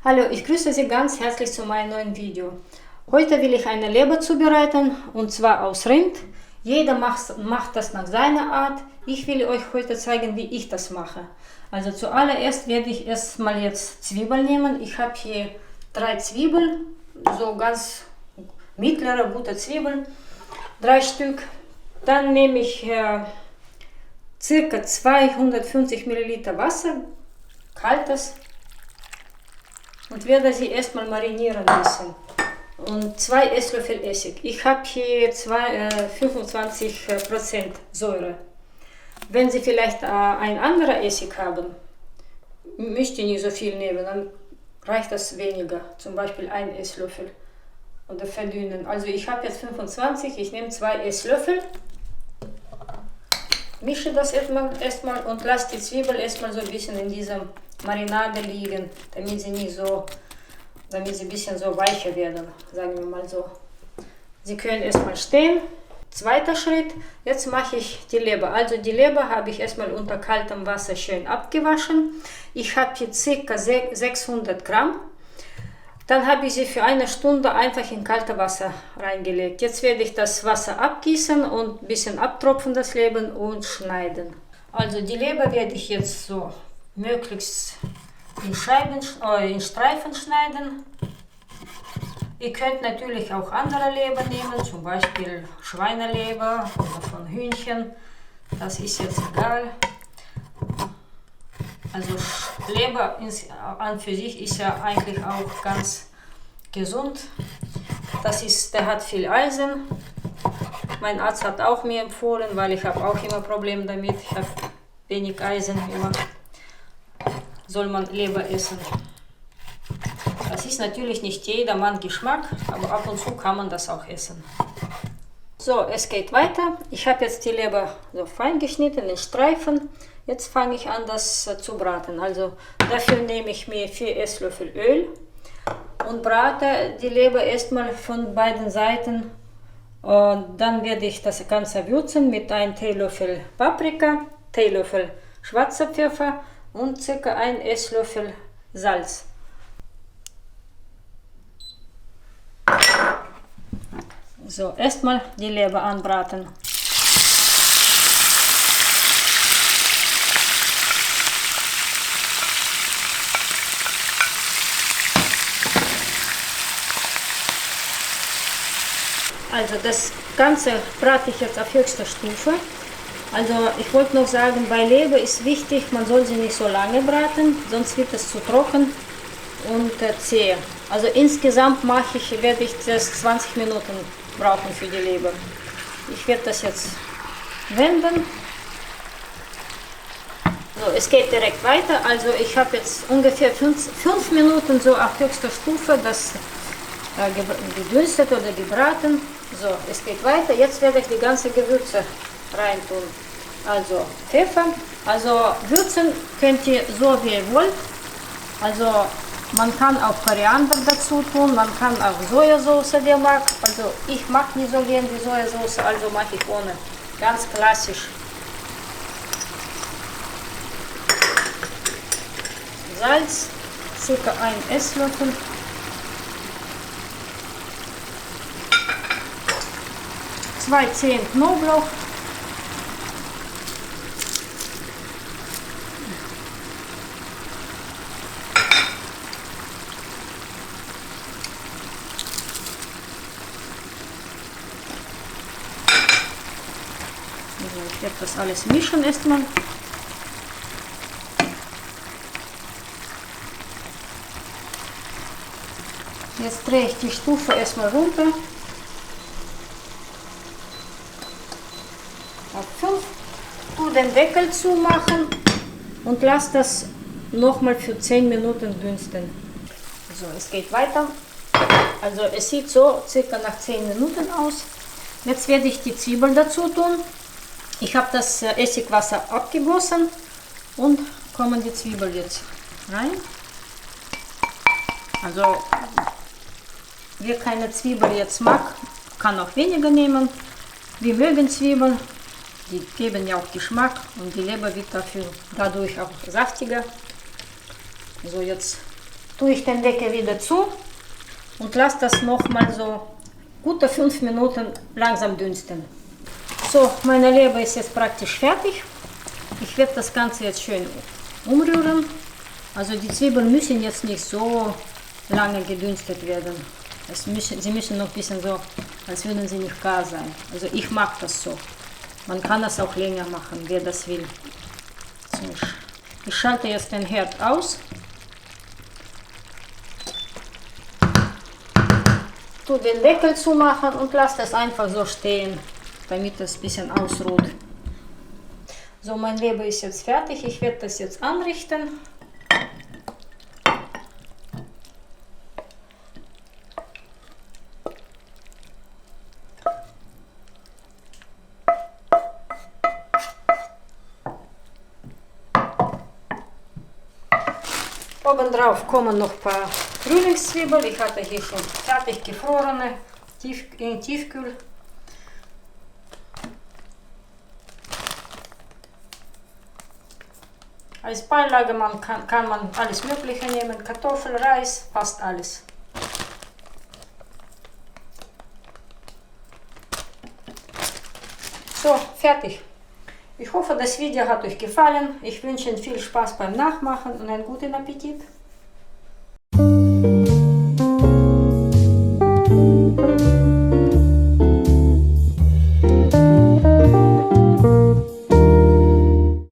Hallo, ich grüße Sie ganz herzlich zu meinem neuen Video. Heute will ich eine Leber zubereiten, und zwar aus Rind. Jeder macht das nach seiner Art. Ich will euch heute zeigen, wie ich das mache. Also zuallererst werde ich erstmal jetzt Zwiebeln nehmen. Ich habe hier 3 Zwiebeln, so ganz mittlere, gute Zwiebeln, 3 Stück. Dann nehme ich ca. 250 Milliliter Wasser, kaltes, und werde sie erstmal marinieren lassen. Und 2 Esslöffel Essig. Ich habe hier 25% Säure. Wenn Sie vielleicht ein anderer Essig haben, müsst ihr nicht so viel nehmen, dann reicht das weniger. Zum Beispiel 1 Esslöffel oder verdünnen. Also ich habe jetzt 25, ich nehme 2 Esslöffel, mische das erstmal und lasse die Zwiebel erstmal so ein bisschen in dieser Marinade liegen, damit sie ein bisschen so weicher werden, sagen wir mal so. Sie können erstmal stehen. Zweiter Schritt, jetzt mache ich die Leber. Also die Leber habe ich erstmal unter kaltem Wasser schön abgewaschen. Ich habe hier ca. 600 Gramm. Dann habe ich sie für 1 Stunde einfach in kaltes Wasser reingelegt. Jetzt werde ich das Wasser abgießen und ein bisschen abtropfen, das Leben, und schneiden. Also die Leber werde ich jetzt so möglichst in Streifen schneiden. Ihr könnt natürlich auch andere Leber nehmen, zum Beispiel Schweineleber oder von Hühnchen. Das ist jetzt egal. Also Leber an für sich ist ja eigentlich auch ganz gesund. Der hat viel Eisen. Mein Arzt hat auch mir empfohlen, weil ich habe auch immer Probleme damit. Ich habe wenig Eisen immer. Soll man Leber essen. Das ist natürlich nicht jedermann Geschmack, aber ab und zu kann man das auch essen. So, es geht weiter. Ich habe jetzt die Leber so fein geschnitten in Streifen. Jetzt fange ich an, das zu braten. Also dafür nehme ich mir 4 Esslöffel Öl und brate die Leber erstmal von beiden Seiten. Und dann werde ich das Ganze würzen mit einem Teelöffel Paprika, Teelöffel schwarzer Pfeffer und ca. 1 Esslöffel Salz. So, erstmal die Leber anbraten. Also das Ganze brate ich jetzt auf höchster Stufe. Also ich wollte noch sagen, bei Leber ist wichtig, man soll sie nicht so lange braten, sonst wird es zu trocken und zäh. Also insgesamt werde ich das 20 Minuten brauchen für die Leber. Ich werde das jetzt wenden. So, es geht direkt weiter. Also ich habe jetzt ungefähr 5 Minuten so auf höchster Stufe das gedünstet oder gebraten. So, es geht weiter. Jetzt werde ich die ganze Gewürze reintun. Also Pfeffer. Also würzen könnt ihr so wie ihr wollt. Also man kann auch Koriander dazu tun, man kann auch Sojasauce, wer mag. Also ich mag nicht so gerne die Sojasauce, also mache ich ohne. Ganz klassisch. Salz, ca. 1 Esslöffel. Zwei Zehen Knoblauch. Ich werde das alles mischen erstmal. Jetzt drehe ich die Stufe erstmal runter. Auf 5. Tu den Deckel zumachen und lass das nochmal für 10 Minuten dünsten. So, es geht weiter. Also es sieht so circa nach 10 Minuten aus. Jetzt werde ich die Zwiebeln dazu tun. Ich habe das Essigwasser abgegossen und kommen die Zwiebeln jetzt rein. Also wer keine Zwiebel jetzt mag, kann auch weniger nehmen. Wir mögen Zwiebeln, die geben ja auch Geschmack und die Leber wird dadurch auch saftiger. So, jetzt tue ich den Deckel wieder zu und lasse das nochmal so gute 5 Minuten langsam dünsten. So, meine Leber ist jetzt praktisch fertig. Ich werde das Ganze jetzt schön umrühren. Also die Zwiebeln müssen jetzt nicht so lange gedünstet werden. Sie müssen noch ein bisschen so, als würden sie nicht gar sein. Also ich mag das so. Man kann das auch länger machen, wer das will. So, ich schalte jetzt den Herd aus. Tu den Deckel zumachen und lasse das einfach so stehen, damit das ein bisschen ausruht. So, mein Leber ist jetzt fertig. Ich werde das jetzt anrichten. Obendrauf kommen noch ein paar Frühlingszwiebeln. Ich hatte hier schon fertig gefrorene in Tiefkühl. Als Beilage kann man alles Mögliche nehmen. Kartoffel, Reis, passt alles. So, fertig. Ich hoffe, das Video hat euch gefallen. Ich wünsche Ihnen viel Spaß beim Nachmachen und einen guten Appetit.